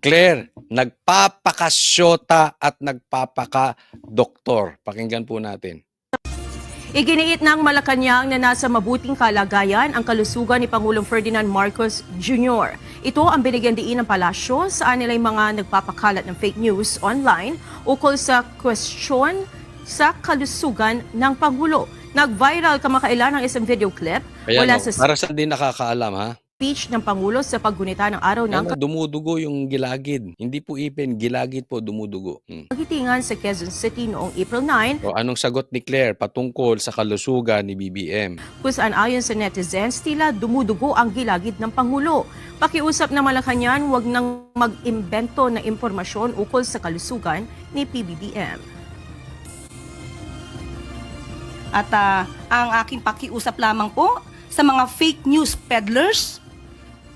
Claire, nagpapakasyota at nagpapaka-doktor. Pakinggan po natin. Iginiit ng Malacanang na nasa mabuting kalagayan ang kalusugan ni Pangulong Ferdinand Marcos Jr. Ito ang binigyan diin ng palasyo sa nila'y mga nagpapakalat ng fake news online ukol sa kwestiyon sa kalusugan ng Pangulo. Nag-viral kamakailan ang isang video clip Ayan, mula sa para sa di nakakaalam ha. speech ng Pangulo sa paggunita ng araw ng Ayan, dumudugo yung gilagid. Hindi po ipin, gilagid po dumudugo. kagitingan sa Quezon City noong April 9 O anong sagot ni Claire patungkol sa kalusugan ni BBM? kung saan ayon sa netizens tila dumudugo ang gilagid ng Pangulo. Pakiusap ng Malacanang huwag nang mag-imbento ng impormasyon ukol sa kalusugan ni PBBM. At ang aking pakiusap lamang po sa mga fake news peddlers,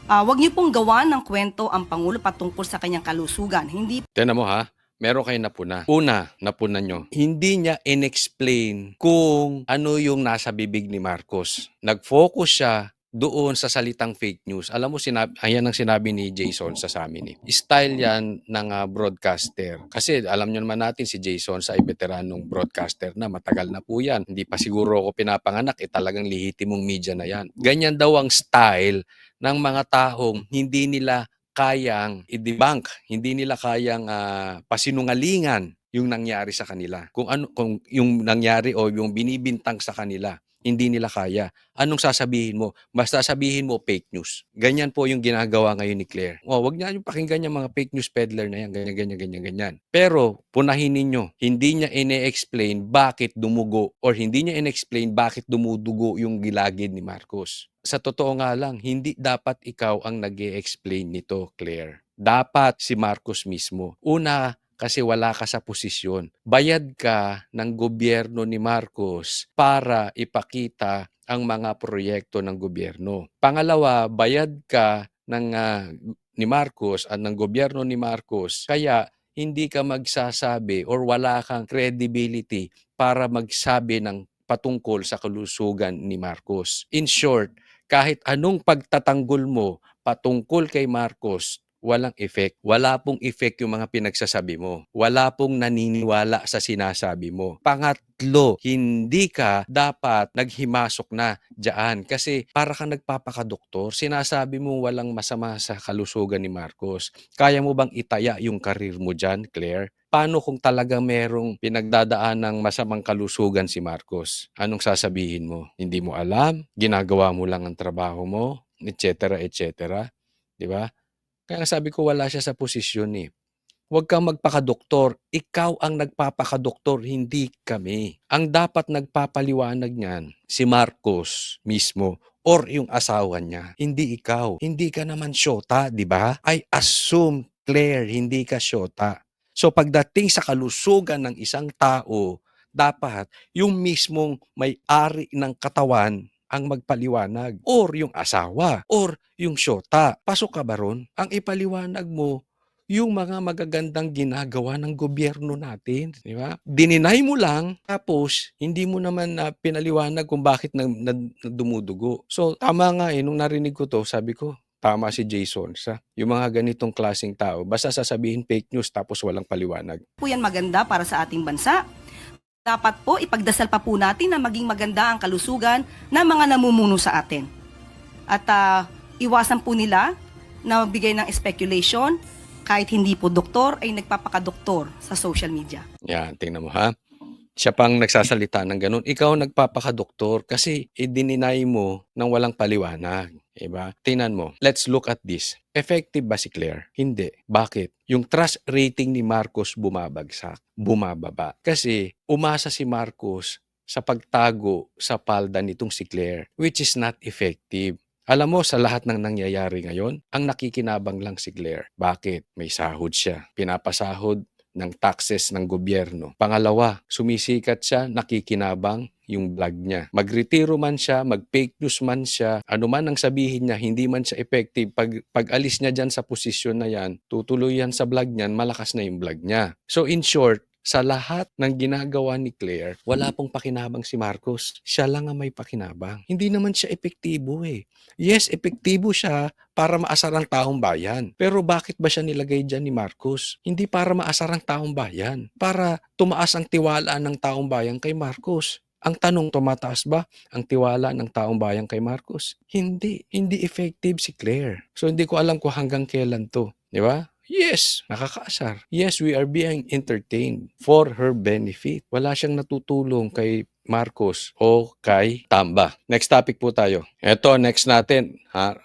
huwag niyo pong gawan ng kwento ang Pangulo patungkol sa kanyang kalusugan. Hindi Tignan mo ha, meron kayo napuna. Una, napuna nyo. Hindi niya in-explain kung ano yung nasa bibig ni Marcos. Nag-focus siya doon sa salitang fake news. Alam mo, ayan ang sinabi ni Jason sa amin. Style yan ng broadcaster. Kasi alam nyo naman natin si Jason sa veteranong broadcaster na matagal na po yan. Hindi pa siguro ako pinapanganak, talagang lihitimong media na yan. Ganyan daw ang style ng mga taong hindi nila kayang i-debunk, hindi nila kayang pasinungalingan yung nangyari sa kanila. Kung yung nangyari o yung binibintang sa kanila, hindi nila kaya. Anong sasabihin mo? Basta sabihin mo fake news. Ganyan po yung ginagawa ngayon ni Claire. Wag niya yung pakinggan yung mga fake news peddler na yan, ganyan. Pero punahin ninyo, hindi niya ine-explain bakit dumugo or hindi niya ine-explain bakit dumudugo yung gilagid ni Marcos. Sa totoo nga lang, hindi dapat ikaw ang nag-e-explain nito, Claire. Dapat si Marcos mismo. Una, kasi wala ka sa posisyon. Bayad ka ng gobyerno ni Marcos para ipakita ang mga proyekto ng gobyerno. Pangalawa, bayad ka ni Marcos at ng gobyerno ni Marcos. Kaya hindi ka magsasabi or wala kang credibility para magsabi ng patungkol sa kalusugan ni Marcos. In short, kahit anong pagtatanggol mo patungkol kay Marcos, walang effect. Wala pong effect yung mga pinagsasabi mo. Wala pong naniniwala sa sinasabi mo. Pangatlo, hindi ka dapat naghimasok na dyan kasi para ka nagpapakadoktor, sinasabi mo walang masama sa kalusugan ni Marcos. Kaya mo bang itaya yung karir mo dyan, Claire? Paano kung talaga merong pinagdadaan ng masamang kalusugan si Marcos? Anong sasabihin mo? Hindi mo alam? Ginagawa mo lang ang trabaho mo? Etc. etc. Di ba? Kaya sabi ko wala siya sa posisyon eh. Huwag kang magpakadoktor. Ikaw ang nagpapakadoktor, hindi kami. Ang dapat nagpapaliwanag niyan, si Marcos mismo or yung asawa niya. Hindi ikaw. Hindi ka naman syota, di ba? I assume, Claire, hindi ka syota. So pagdating sa kalusugan ng isang tao, dapat yung mismong may-ari ng katawan ang magpaliwanag or yung asawa or yung syota. Pasok ka ba ron? Ang ipaliwanag mo yung mga magagandang ginagawa ng gobyerno natin, di ba? Dininay mo lang tapos hindi mo naman pinaliwanag kung bakit dumudugo. So tama nga nung narinig ko to, sabi ko, tama si Jason sa yung mga ganitong klaseng tao. Basta sasabihin fake news tapos walang paliwanag. po yan maganda para sa ating bansa. Dapat po ipagdasal pa po natin na maging maganda ang kalusugan ng mga namumuno sa atin. At iwasan po nila na magbigay ng speculation kahit hindi po doktor ay nagpapakadoktor sa social media. Yan, tingnan mo ha. Siya pang nagsasalita ng ganun. Ikaw nagpapakadoktor kasi i-deny mo ng walang paliwanag. Diba? Tingnan mo. Let's look at this. Effective ba si Claire? Hindi. Bakit? Yung trust rating ni Marcos bumabagsak, bumababa. Kasi umasa si Marcos sa pagtago sa palda nitong si Claire, which is not effective. Alam mo, sa lahat ng nangyayari ngayon, ang nakikinabang lang si Claire. Bakit? May sahod siya. Pinapasahod ng taxes ng gobyerno. Pangalawa, sumisikat siya, nakikinabang yung vlog niya. Magretiro man siya, mag-fake news man siya, ano man ang sabihin niya, hindi man siya effective. Pag alis niya dyan sa posisyon na yan, tutuloy yan sa vlog niyan, malakas na yung vlog niya. So in short, sa lahat ng ginagawa ni Claire, wala pong pakinabang si Marcos. Siya lang ang may pakinabang. Hindi naman siya epektibo eh. Yes, epektibo siya para maasar ang taong bayan. Pero bakit ba siya nilagay dyan ni Marcos? Hindi para maasar ang taong bayan. Para tumaas ang tiwala ng taong bayan kay Marcos. Ang tanong, tumataas ba ang tiwala ng taong bayan kay Marcos? Hindi. Hindi effective si Claire. So hindi ko alam kung hanggang kailan to. Di ba? Yes, nakakaasar. Yes, we are being entertained for her benefit. Wala siyang natutulong kay Marcos o kay Tamba. Next topic po tayo. Eto, next natin.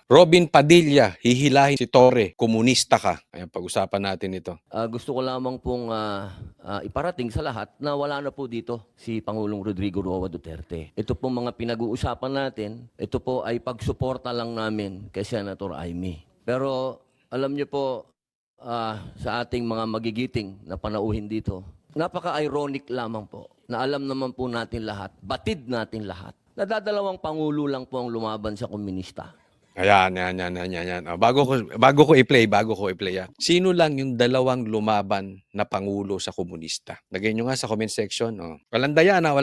Robin Padilla, hihilahin si Torre, komunista ka. Ayan, pag-usapan natin ito. Gusto ko lamang pong iparating sa lahat na wala na po dito si Pangulong Rodrigo Roa Duterte. Ito pong mga pinag-uusapan natin, ito po ay pagsuporta lang namin kay Senator Amy. Pero alam niyo po, sa ating mga magigiting na panauhin dito, napaka-ironic lamang po na alam naman po natin lahat, batid natin lahat, na dadalawang pangulo lang po ang lumaban sa komunista. Ayan. Bago ko i-play. Sino lang yung dalawang lumaban na pangulo sa komunista? Lagay nyo nga sa comment section. Walang daya na,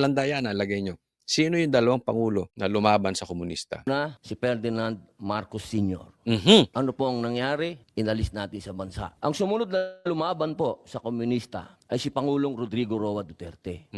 lagay nyo. Sino yung dalawang pangulo na lumaban sa komunista? Na si Ferdinand Marcos Sr. Ano po ang nangyari? Inalis natin sa bansa. Ang sumunod na lumaban po sa komunista ay si Pangulong Rodrigo Roa Duterte.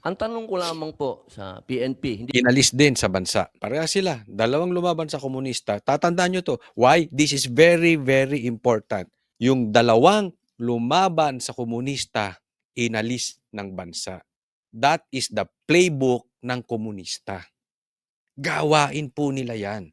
Ang tanong ko lamang po sa PNP, hindi Inalis din sa bansa. Pareha sila. Dalawang lumaban sa komunista. Tatandaan nyo to. Why? This is very, very important. Yung dalawang lumaban sa komunista, inalis ng bansa. That is the playbook ng komunista. Gawain po nila yan.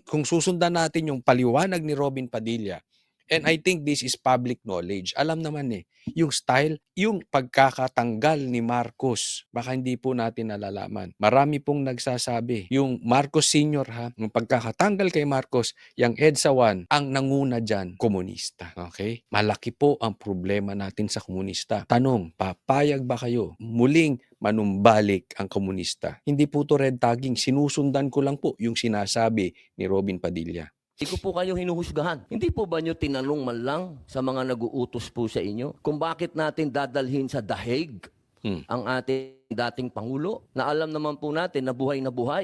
Kung susundan natin yung paliwanag ni Robin Padilla, and I think this is public knowledge. Alam naman yung style, yung pagkakatanggal ni Marcos, baka hindi po natin nalalaman. Marami pong nagsasabi, yung Marcos Sr. yung pagkakatanggal kay Marcos, yung EDSA 1, ang nanguna dyan, komunista. Okay? Malaki po ang problema natin sa komunista. Tanong, papayag ba kayo muling manumbalik ang komunista? Hindi po to red tagging, sinusundan ko lang po yung sinasabi ni Robin Padilla. ko po kayo hinuhusgahan. Hindi po ba nyo tinanong man lang sa mga nag-uutos po sa inyo kung bakit natin dadalhin sa dahig ang ating dating Pangulo na alam naman po natin na buhay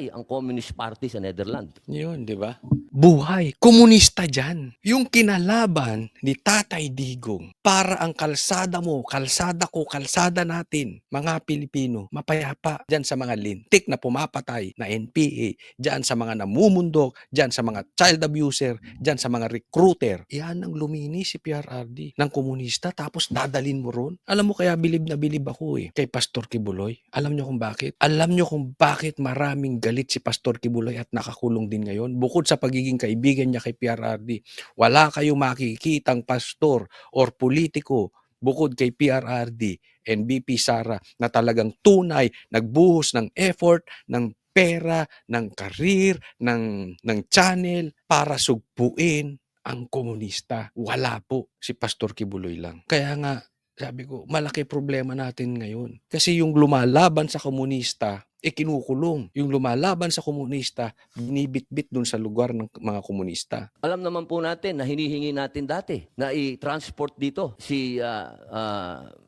ang Communist Party sa Netherlands? Yun, di ba? Buhay. Komunista dyan. Yung kinalaban ni Tatay Digong para ang kalsada mo, kalsada ko, kalsada natin, mga Pilipino, mapayapa dyan sa mga lintik na pumapatay na NPA, dyan sa mga namumundok, dyan sa mga child abuser, dyan sa mga recruiter. Yan ang lumini si PRRD ng komunista tapos dadalin mo ron. Alam mo kaya bilib na bilib ako kay Pastor Kibuloy. Alam nyo kung bakit? Alam nyo kung bakit maraming galit si Pastor Kibuloy at nakakulong din ngayon? Bukod sa pagiging kaibigan niya kay PRRD, wala kayong makikitang pastor or politiko bukod kay PRRD and BP Sara na talagang tunay, nagbuhos ng effort, ng pera, ng karir, ng channel para sugpuin ang komunista. Wala po, si Pastor Kibuloy lang. Kaya nga, sabi ko, malaki problema natin ngayon. Kasi yung lumalaban sa komunista, kinukulong. Yung lumalaban sa komunista, binibitbit dun sa lugar ng mga komunista. Alam naman po natin na hinihingi natin dati na i-transport dito si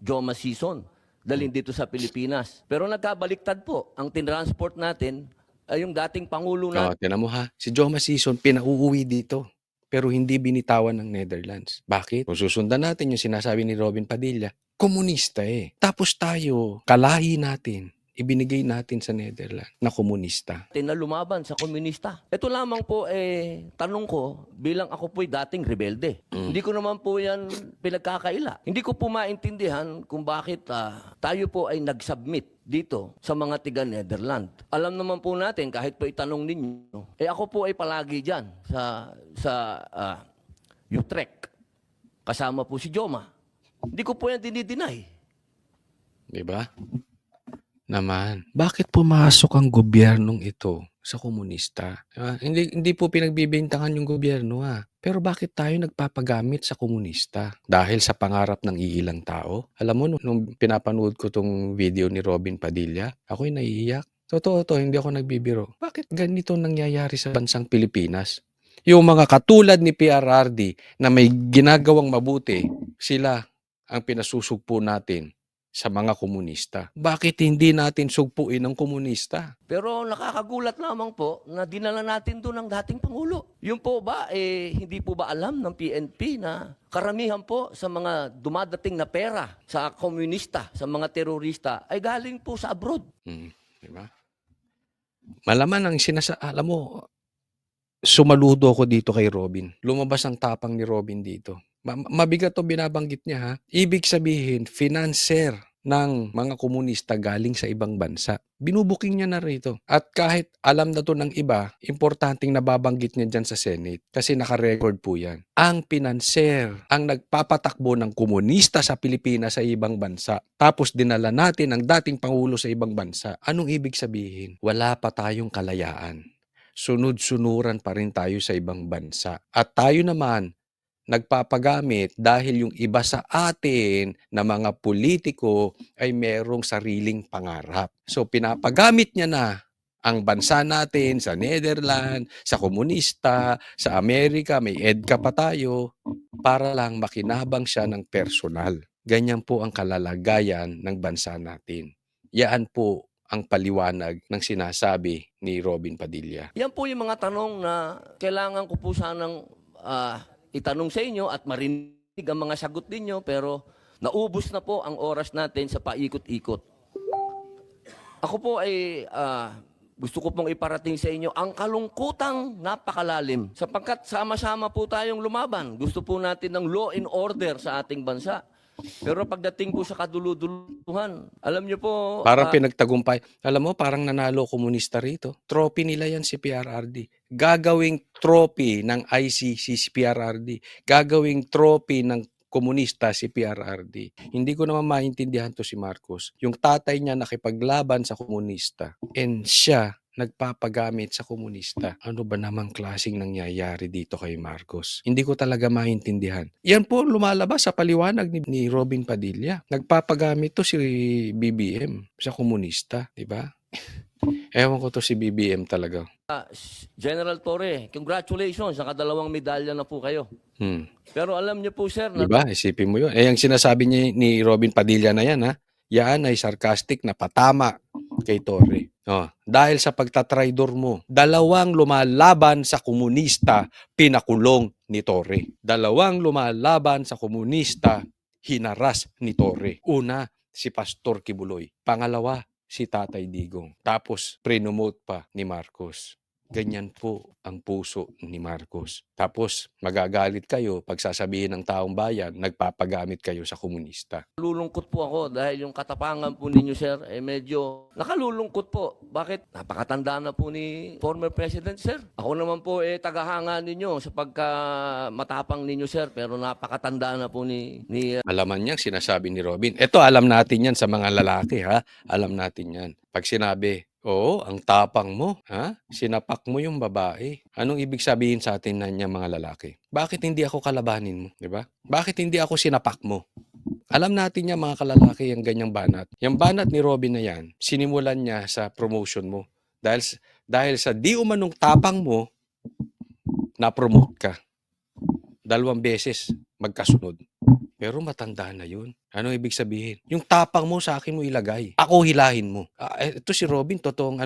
Joma Sison, dalhin dito sa Pilipinas. Pero nagkabaliktad po. Ang tinransport natin ay yung dating Pangulo natin. Tinan mo si Joma Sison, pinauuwi dito. Pero hindi binitawan ng Netherlands. Bakit? Kung susundan natin yung sinasabi ni Robin Padilla, komunista Tapos tayo, kalahi natin, ibinigay natin sa Netherlands na komunista. Na lumaban sa komunista. Ito lamang po tanong ko bilang ako po'y dating rebelde. Hindi ko naman po yan pinagkakaila. Hindi ko po maintindihan kung bakit tayo po ay nag-submit dito sa mga tiga Netherlands. Alam naman po natin kahit po itanong ninyo, ako po ay palagi dyan sa Utrecht. Kasama po si Joma. Hindi ko po yan dinideny. Diba? Naman, bakit pumasok ang gobyernong ito sa komunista? Diba? Hindi po pinagbibintangan yung gobyerno Pero bakit tayo nagpapagamit sa komunista? Dahil sa pangarap ng iilang tao? Alam mo, nung pinapanood ko tong video ni Robin Padilla, ako'y naiiyak. Totoo to, hindi ako nagbibiro. Bakit ganito nangyayari sa bansang Pilipinas? Yung mga katulad ni PRRD na may ginagawang mabuti, sila ang pinasusugpo natin sa mga komunista. Bakit hindi natin sugpuin ang komunista? Pero nakakagulat lamang po na dinala natin doon ang dating Pangulo. Yun po ba, hindi po ba alam ng PNP na karamihan po sa mga dumadating na pera sa komunista, sa mga terorista, ay galing po sa abroad? Di ba? Malaman ang alam mo, sumaludo ako dito kay Robin. Lumabas ang tapang ni Robin dito. Mabigat 'to binabanggit niya, ha. Ibig sabihin, financer ng mga komunista galing sa ibang bansa. Binubuking niya na rito. At kahit alam na 'to ng iba, importanteng nababanggit niya diyan sa Senate kasi naka-record po 'yan. Ang financer, ang nagpapatakbo ng komunista sa Pilipinas sa ibang bansa. Tapos dinala natin ang dating pangulo sa ibang bansa. Anong ibig sabihin? Wala pa tayong kalayaan. Sunod-sunuran pa rin tayo sa ibang bansa. At tayo naman, nagpapagamit dahil yung iba sa atin na mga politiko ay merong sariling pangarap. So pinapagamit niya na ang bansa natin sa Netherlands, sa komunista, sa Amerika, may EDCA pa tayo, para lang makinabang siya ng personal. Ganyan po ang kalalagayan ng bansa natin. Yan po ang paliwanag ng sinasabi ni Robin Padilla. Yan po yung mga tanong na kailangan ko po sanang itanong sa inyo at marinig ang mga sagot ninyo, pero naubos na po ang oras natin sa paikot-ikot. Ako po ay gusto ko pong iparating sa inyo ang kalungkutang napakalalim sapagkat sama-sama po tayong lumaban. Gusto po natin ng law and order sa ating bansa. Pero pagdating po sa kaduluduluhan, alam niyo po... Parang pinagtagumpay. Alam mo, parang nanalo komunista rito. Trophy nila yan si PRRD. Gagawing trophy ng ICC si PRRD. Gagawing trophy ng komunista si PRRD. Hindi ko naman maintindihan to si Marcos. Yung tatay niya nakipaglaban sa komunista and siya nagpapagamit sa komunista. Ano ba namang klaseng nangyayari dito kay Marcos? Hindi ko talaga maintindihan. Yan po lumalabas sa paliwanag ni Robin Padilla. Nagpapagamit to si BBM sa komunista, di ba? Ewan ko to si BBM talaga. General Torre, congratulations, nakadalawang medalya na po kayo. Pero alam niyo po, sir, Di ba? Isipin mo yun. Ang sinasabi niya ni Robin Padilla na yan, ha? Yan ay sarcastic na patama kay Torre. Dahil sa pagtatraidor mo, dalawang lumalaban sa komunista, pinakulong ni Torre. Dalawang lumalaban sa komunista, hinaras ni Torre. Una, si Pastor Kibuloy. Pangalawa, si Tatay Digong. Tapos, prenomote pa ni Marcos. Ganyan po ang puso ni Marcos. Tapos, magagalit kayo pag sasabihin ng taong bayan, nagpapagamit kayo sa komunista. Nalulungkot po ako dahil yung katapangan po ninyo, sir, medyo nakalulungkot po. Bakit? Napakatanda na po ni former President, sir. Ako naman po tagahanga ninyo sa pagkamatapang ninyo, sir, pero napakatanda na po ni Malaman niya sinasabi ni Robin. Ito, alam natin yan sa mga lalaki, ha? Alam natin yan. Pag sinabi, oo, ang tapang mo, ha? Sinapak mo yung babae. Anong ibig sabihin sa atin na niya mga lalaki? Bakit hindi ako kalabanin mo, di ba? Bakit hindi ako sinapak mo? Alam natin niya mga kalalaki yung ganyang banat. Yung banat ni Robin na yan, sinimulan niya sa promotion mo. Dahil sa di umanong tapang mo, na-promote ka. 2 beses magkasunod. Pero matanda na yun. Ano ibig sabihin? Yung tapang mo sa akin mo ilagay. Ako hilahin mo. Ito si Robin, totoong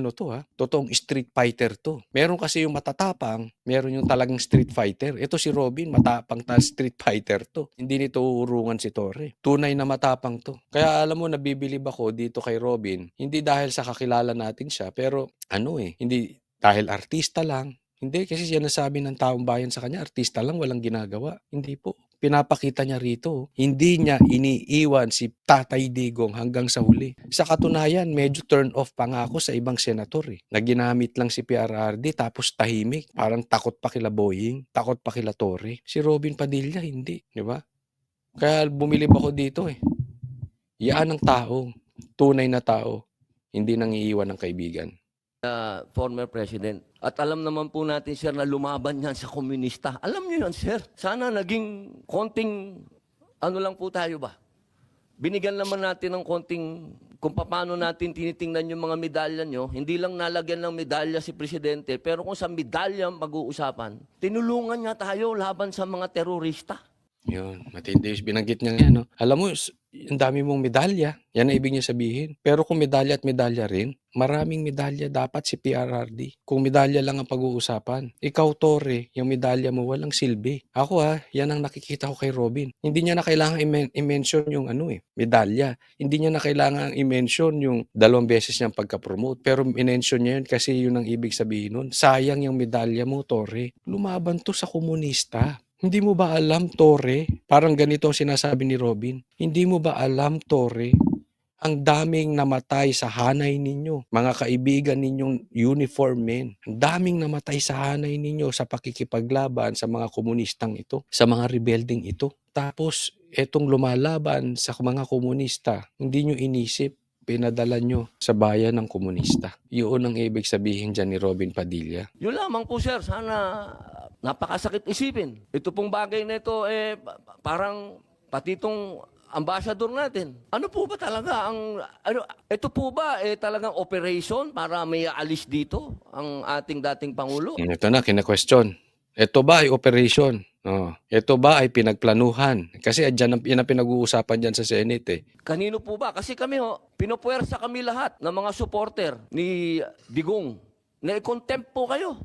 totoong street fighter to. Meron kasi yung matatapang, meron yung talagang street fighter. Ito si Robin, matapang street fighter to. Hindi nito uurungan si Torre. Tunay na matapang to. Kaya alam mo, nabibilib ako dito kay Robin, hindi dahil sa kakilala natin siya, pero hindi dahil artista lang. Hindi, kasi siya nasabi ng taong bayan sa kanya, artista lang, walang ginagawa. Hindi po. Pinapakita niya rito. Hindi niya iniiwan si Tatay Digong hanggang sa huli. Sa katunayan, medyo turn off pa nga ako sa ibang senator. Na ginamit lang si PRRD tapos tahimik. Parang takot pa kila Boying, takot pa kila Torre. Si Robin Padilla, hindi. Di ba? Kaya bumilib ako dito Yan ang tao. Tunay na tao. Hindi nang iiwan ng kaibigan. former president. At alam naman po natin, sir, na lumaban yan sa komunista. Alam niyo yan, sir. Sana naging konting, lang po tayo ba? Binigyan naman natin ng konting, kung paano natin tinitingnan yung mga medalya nyo, hindi lang nalagyan ng medalya si presidente, pero kung sa medalya mag-uusapan, tinulungan niya tayo laban sa mga terorista. Yun, matindi yung binanggit niya yan. Alam mo, ang dami mong medalya. Yan ang ibig niya sabihin. Pero kung medalya at medalya rin, maraming medalya dapat si PRRD. Kung medalya lang ang pag-uusapan. Ikaw, Torre, yung medalya mo walang silbi. Ako yan ang nakikita ko kay Robin. Hindi niya na kailangan i-mention yung medalya. Hindi niya na kailangan i-mention yung 2 beses niyang pagka-promote. Pero i-mention niya yun kasi yun ang ibig sabihin nun. Sayang yung medalya mo, Torre. Lumaban to sa komunista. Hindi mo ba alam, Torre? Parang ganito ang sinasabi ni Robin. Hindi mo ba alam, Torre? Ang daming namatay sa hanay ninyo. Mga kaibigan ninyong uniform men. Ang daming namatay sa hanay ninyo sa pakikipaglaban sa mga komunistang ito. Sa mga rebelding ito. Tapos, etong lumalaban sa mga komunista, hindi nyo inisip. Pinadala nyo sa bayan ng komunista. Yun ang ibig sabihin dyan ni Robin Padilla. Yun lamang po, sir. Sana napakasakit isipin. Ito pong bagay na ito, parang pati itong ambassador natin. Ano po ba talaga ito po ba talagang operation para may alis dito ang ating dating Pangulo? Ito na, kina-question. Ito ba ay operation? Ito ba ay pinagplanuhan? Kasi yan ang pinag-uusapan dyan sa Senate eh. Kanino po ba? Kasi kami pinupuwersa kami lahat ng mga supporter ni Digong na i-contempt po kayo.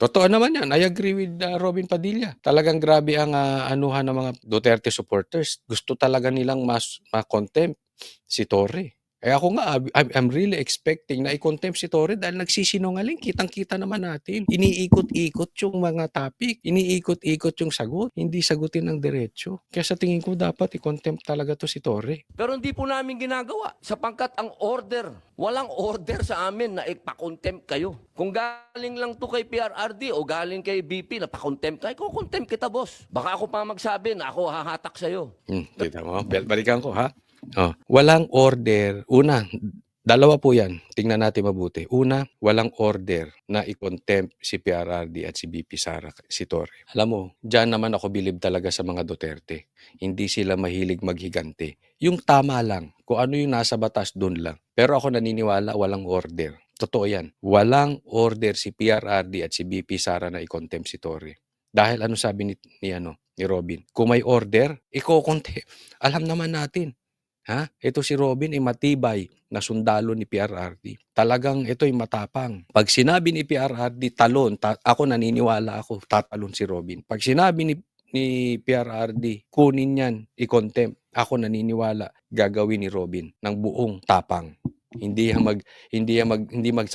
Totoo naman yan. I agree with Robin Padilla. Talagang grabe ang anuhan ng mga Duterte supporters. Gusto talaga nilang ma-contempt si Torre. Ako nga, I'm really expecting na i-contempt si Torre dahil nagsisinungaling. Kitang-kita naman natin. Iniikot-ikot yung mga topic. Iniikot-ikot yung sagot. Hindi sagutin ng diretso. Kaya sa tingin ko dapat i-contempt talaga to si Torre. Pero hindi po namin ginagawa sapagkat ang order, walang order sa amin na ipakontempt kayo. Kung galing lang to kay PRRD o galing kay BP na pakontempt kayo, kukontempt kita, boss. Baka ako pa magsabi na ako hahatak sa'yo. Kita mo, balikan ko ha. Walang order. Una, 2 po yan. Tingnan natin mabuti. Una, walang order na i-contempt si PRRD at si BP Sara, si Torre. Alam mo, dyan naman ako bilib talaga sa mga Duterte. Hindi sila mahilig maghigante. Yung tama lang, kung ano yung nasa batas, dun lang. Pero ako naniniwala, walang order. Totoo yan. Walang order si PRRD at si BP Sara na i-contempt si Torre. Dahil ano sabi ni Robin? Kung may order, i-contempt. Alam naman natin. Ito si Robin ay matibay na sundalo ni PRRD. Talagang ito ay matapang. Pag sinabi ni PRRD talon, ako naniniwala ako, tatalon si Robin. Pag sinabi ni PRRD, kunin yan, i-contempt. Ako naniniwala, gagawin ni Robin ng buong tapang. Hindi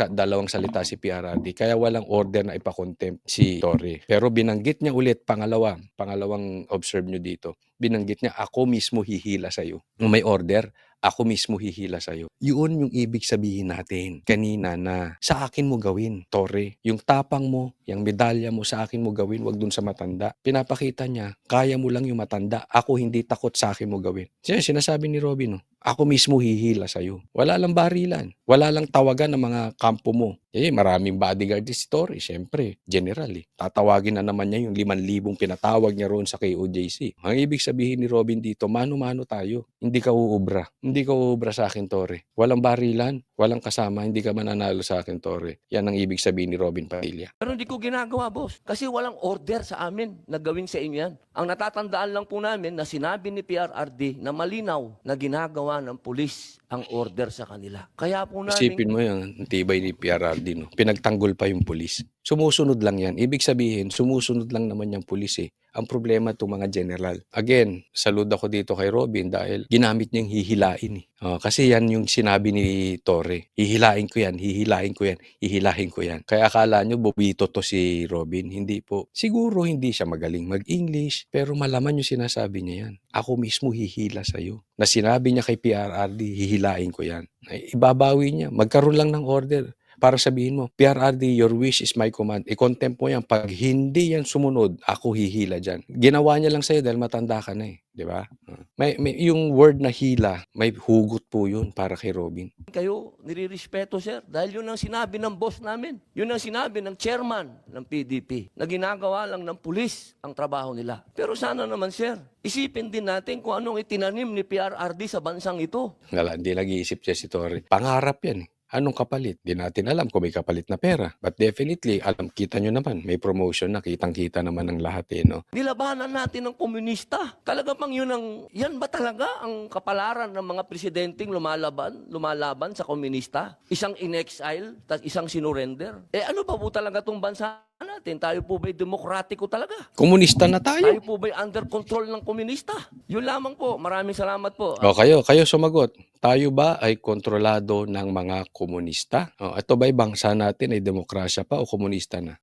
dalawang salita si PRRD. Kaya walang order na ipa-contempt si Torre. Pero binanggit niya ulit pangalawang observe nyo dito. Binanggit niya, ako mismo hihila sa'yo. Kung may order, ako mismo hihila sa'yo. Yun yung ibig sabihin natin kanina na sa akin mo gawin, Torre. Yung tapang mo, yung medalya mo, sa akin mo gawin, wag dun sa matanda. Pinapakita niya, kaya mo lang yung matanda. Ako hindi takot, sa akin mo gawin. Sinasabi ni Robin, ako mismo hihila sa'yo. Wala lang barilan. Wala lang tawagan ng mga kampo mo. Maraming bodyguard si Torre. Siyempre, general Tatawagin na naman niya yung 5,000 pinatawag niya roon sa KOJC. Ang ibig sabihin ni Robin dito, mano-mano tayo. Hindi ka uubra. Hindi ka uubra sa akin, Torre. Walang barilan, walang kasama, hindi ka mananalo sa akin, Torre. Yan ang ibig sabihin ni Robin Padilla. Pero hindi ko ginagawa, boss. Kasi walang order sa amin na gawin sa inyo yan. Ang natatandaan lang po namin na sinabi ni PRRD na malinaw na ginagawa ng pulis ang order sa kanila. Kaya po namin... Isipin mo yan, ang tibay ni PRRD, no? Pinagtanggol pa yung pulis. Sumusunod lang yan. Ibig sabihin, sumusunod lang naman yung pulis Ang problema itong mga general. Again, salud ako dito kay Robin dahil ginamit niyang hihilain kasi yan yung sinabi ni Torre. Hihilain ko yan, hihilain ko yan, hihilain ko yan. Kaya akala nyo bobito to si Robin. Hindi po. Siguro hindi siya magaling mag-English, pero malaman yung sinasabi niya yan. Ako mismo hihila sa'yo. Na sinabi niya kay PRRD, hihilain ko yan. Ibabawi niya. Magkaroon lang ng order. Para sabihin mo, PRRD, your wish is my command. I-contempt mo yan. Pag hindi yan sumunod, ako hihila dyan. Ginawa niya lang sa'yo dahil matanda ka na Di ba? Yung word na hila, may hugot po yun para kay Robin. Kayo, nirirespeto, sir. Dahil yun ang sinabi ng boss namin. Yun ang sinabi ng chairman ng PDP na ginagawa lang ng pulis ang trabaho nila. Pero sana naman, sir, isipin din natin kung anong itinanim ni PRRD sa bansang ito. Hindi nag-iisip siya si Torre. Pangarap yan Anong kapalit? Di natin alam kung may kapalit na pera. But definitely, kita nyo naman, may promotion na, kitang-kita naman ng lahat no? Nilabanan natin ng komunista. Talaga bang yan ba talaga ang kapalaran ng mga presidenteng lumalaban sa komunista? Isang in-exile, tas isang sinurrender? Ano ba po talaga itong bansa natin? Tayo po ba'y demokratiko talaga? Komunista na tayo. Tayo po ba'y under control ng komunista? Yun lamang po. Maraming salamat po. O kayo sumagot. Tayo ba ay kontrolado ng mga komunista? O, ito ba'y bangsa natin ay demokrasya pa o komunista na?